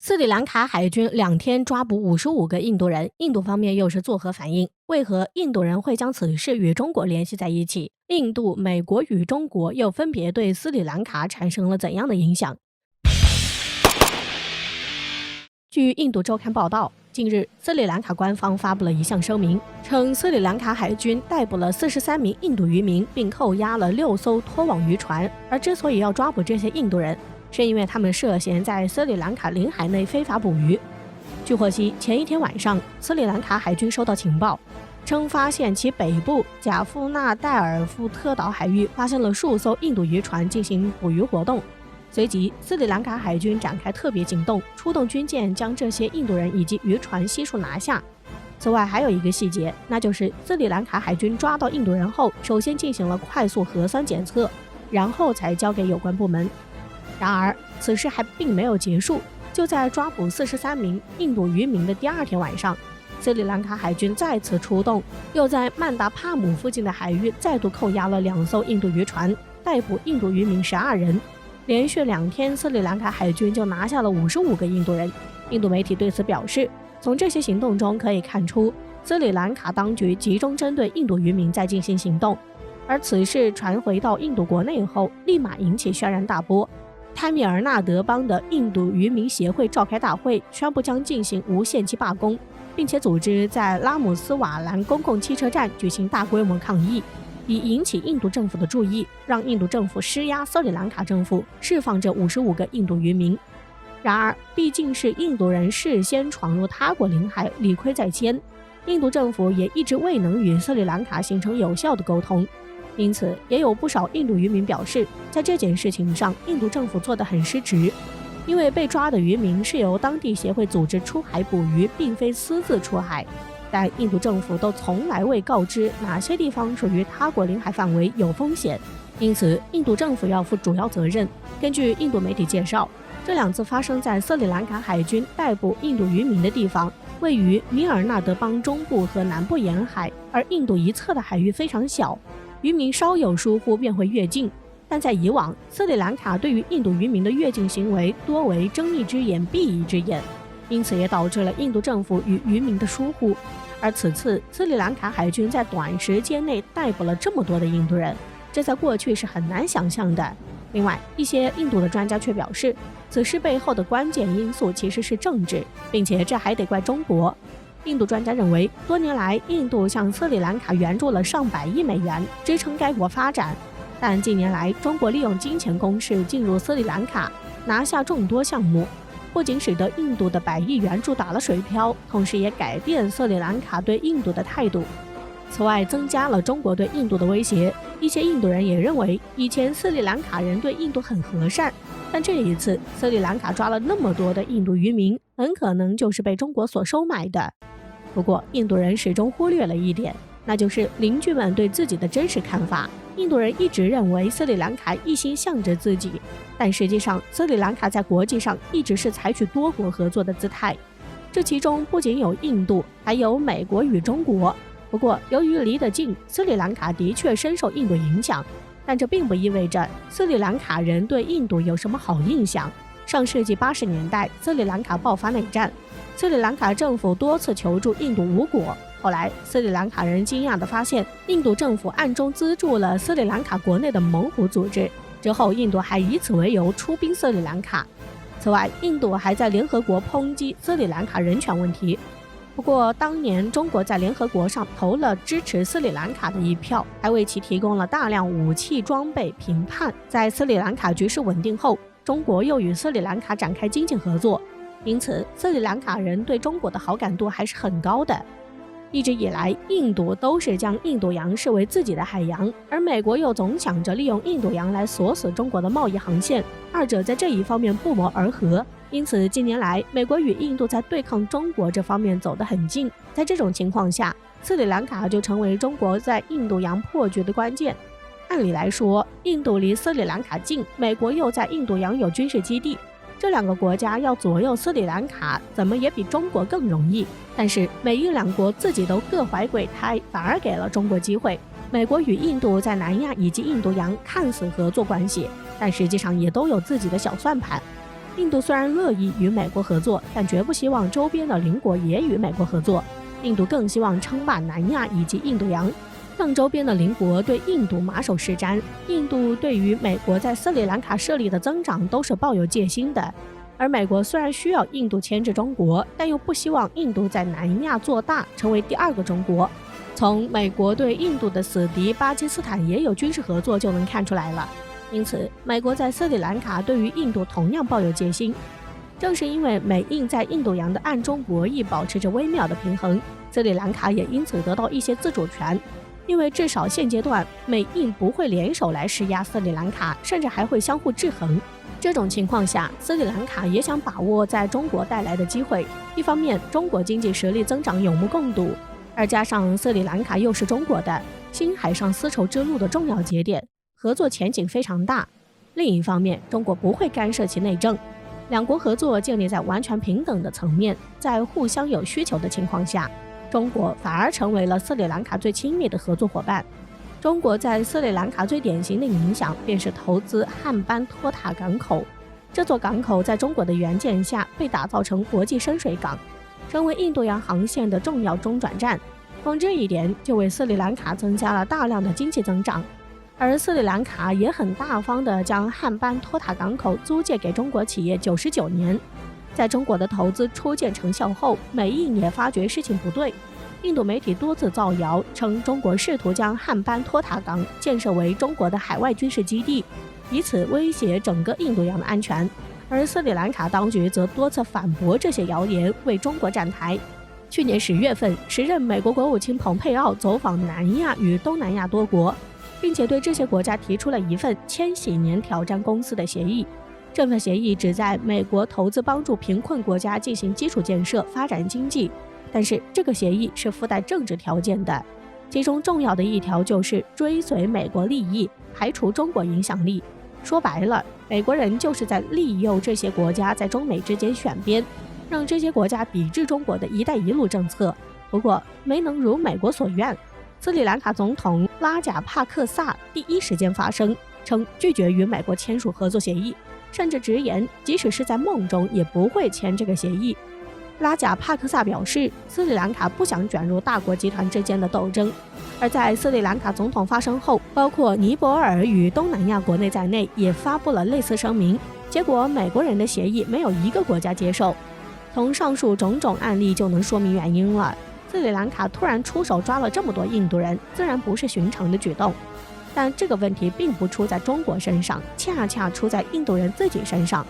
斯里兰卡海军2天抓捕55个印度人，印度方面又是作何反应？为何印度人会将此事与中国联系在一起？印度、美国与中国又分别对斯里兰卡产生了怎样的影响？据印度周刊报道，近日斯里兰卡官方发布了一项声明，称斯里兰卡海军逮捕了43名印度渔民，并扣押了6艘拖网渔船。而之所以要抓捕这些印度人，是因为他们涉嫌在斯里兰卡领海内非法捕鱼。据获悉，前一天晚上，斯里兰卡海军收到情报，称发现其北部贾夫纳戴尔夫特岛海域发现了数艘印度渔船进行捕鱼活动。随即，斯里兰卡海军展开特别行动，出动军舰将这些印度人以及渔船悉数拿下。此外，还有一个细节，那就是斯里兰卡海军抓到印度人后，首先进行了快速核酸检测，然后才交给有关部门。然而，此事还并没有结束。就在抓捕43名印度渔民的第2天晚上，斯里兰卡海军再次出动，又在曼达帕姆附近的海域再度扣押了2艘印度渔船，逮捕印度渔民12人。连续2天，斯里兰卡海军就拿下了55个印度人。印度媒体对此表示，从这些行动中可以看出，斯里兰卡当局集中针对印度渔民在进行行动。而此事传回到印度国内后，立马引起轩然大波。泰米尔纳德邦的印度渔民协会召开大会，宣布将进行无限期罢工，并且组织在拉姆斯瓦兰公共汽车站举行大规模抗议，以引起印度政府的注意，让印度政府施压斯里兰卡政府释放这55个印度渔民。然而，毕竟是印度人事先闯入他国领海，理亏在先，印度政府也一直未能与斯里兰卡形成有效的沟通。因此，也有不少印度渔民表示，在这件事情上，印度政府做得很失职，因为被抓的渔民是由当地协会组织出海捕鱼，并非私自出海。但印度政府都从来未告知哪些地方属于他国领海范围有风险，因此印度政府要负主要责任。根据印度媒体介绍，这2次发生在斯里兰卡海军逮捕印度渔民的地方位于米尔纳德邦中部和南部沿海，而印度一侧的海域非常小，渔民稍有疏忽便会越境。但在以往，斯里兰卡对于印度渔民的越境行为多为睁一只眼闭一只眼，因此也导致了印度政府与渔民的疏忽。而此次斯里兰卡海军在短时间内逮捕了这么多的印度人，这在过去是很难想象的。另外，一些印度的专家却表示，此事背后的关键因素其实是政治，并且这还得怪中国。印度专家认为，多年来印度向斯里兰卡援助了上百亿美元，支撑该国发展。但近年来，中国利用金钱攻势进入斯里兰卡，拿下众多项目，不仅使得印度的100亿援助打了水漂，同时也改变斯里兰卡对印度的态度。此外，增加了中国对印度的威胁。一些印度人也认为，以前斯里兰卡人对印度很和善，但这一次斯里兰卡抓了那么多的印度渔民，很可能就是被中国所收买的。不过，印度人始终忽略了一点，那就是邻居们对自己的真实看法。印度人一直认为斯里兰卡一心向着自己，但实际上斯里兰卡在国际上一直是采取多国合作的姿态，这其中不仅有印度，还有美国与中国。不过，由于离得近，斯里兰卡的确深受印度影响，但这并不意味着斯里兰卡人对印度有什么好印象。上世纪80年代，斯里兰卡爆发内战，斯里兰卡政府多次求助印度无果。后来，斯里兰卡人惊讶地发现，印度政府暗中资助了斯里兰卡国内的猛虎组织。之后，印度还以此为由出兵斯里兰卡。此外，印度还在联合国抨击斯里兰卡人权问题。不过，当年中国在联合国上投了支持斯里兰卡的一票，还为其提供了大量武器装备评判。在斯里兰卡局势稳定后，中国又与斯里兰卡展开经济合作，因此斯里兰卡人对中国的好感度还是很高的。一直以来，印度都是将印度洋视为自己的海洋，而美国又总想着利用印度洋来锁死中国的贸易航线，二者在这一方面不谋而合。因此，近年来，美国与印度在对抗中国这方面走得很近。在这种情况下，斯里兰卡就成为中国在印度洋破局的关键。按理来说，印度离斯里兰卡近，美国又在印度洋有军事基地，这2个国家要左右斯里兰卡，怎么也比中国更容易。但是美印2国自己都各怀鬼胎，反而给了中国机会。美国与印度在南亚以及印度洋看似合作关系，但实际上也都有自己的小算盘。印度虽然乐意与美国合作，但绝不希望周边的邻国也与美国合作。印度更希望称霸南亚以及印度洋，让周边的邻国对印度马首是瞻。印度对于美国在斯里兰卡设立的增长都是抱有戒心的，而美国虽然需要印度牵制中国，但又不希望印度在南亚做大，成为第二个中国。从美国对印度的死敌巴基斯坦也有军事合作就能看出来了。因此，美国在斯里兰卡对于印度同样抱有戒心。正是因为美印在印度洋的暗中博弈保持着微妙的平衡，斯里兰卡也因此得到一些自主权。因为至少现阶段，美印不会联手来施压斯里兰卡，甚至还会相互制衡。这种情况下，斯里兰卡也想把握在中国带来的机会。一方面，中国经济实力增长有目共睹，而加上斯里兰卡又是中国的新海上丝绸之路的重要节点，合作前景非常大。另一方面，中国不会干涉其内政，两国合作建立在完全平等的层面，在互相有需求的情况下，中国反而成为了斯里兰卡最亲密的合作伙伴。中国在斯里兰卡最典型的影响便是投资汉班托塔港口。这座港口在中国的援建下被打造成国际深水港，成为印度洋航线的重要中转站。光这一点就为斯里兰卡增加了大量的经济增长。而斯里兰卡也很大方地将汉班托塔港口租借给中国企业99年。在中国的投资初见成效后，美印也发觉事情不对。印度媒体多次造谣称中国试图将汉班托塔港建设为中国的海外军事基地，以此威胁整个印度洋的安全。而斯里兰卡当局则多次反驳这些谣言，为中国站台。去年10月份，时任美国国务卿蓬佩奥走访南亚与东南亚多国，并且对这些国家提出了一份千禧年挑战公司的协议。这份协议旨在美国投资帮助贫困国家进行基础建设、发展经济，但是这个协议是附带政治条件的，其中重要的一条就是追随美国利益，排除中国影响力。说白了，美国人就是在利诱这些国家在中美之间选边，让这些国家抵制中国的一带一路政策。不过没能如美国所愿，斯里兰卡总统拉贾帕克萨第一时间发声，称拒绝与美国签署合作协议，甚至直言即使是在梦中也不会签这个协议。拉贾帕克萨表示，斯里兰卡不想卷入大国集团之间的斗争。而在斯里兰卡总统发声后，包括尼泊尔与东南亚国内在内也发布了类似声明，结果美国人的协议没有一个国家接受。从上述种种案例就能说明原因了。斯里兰卡突然出手抓了这么多印度人，自然不是寻常的举动。但这个问题并不出在中国身上，恰恰出在印度人自己身上。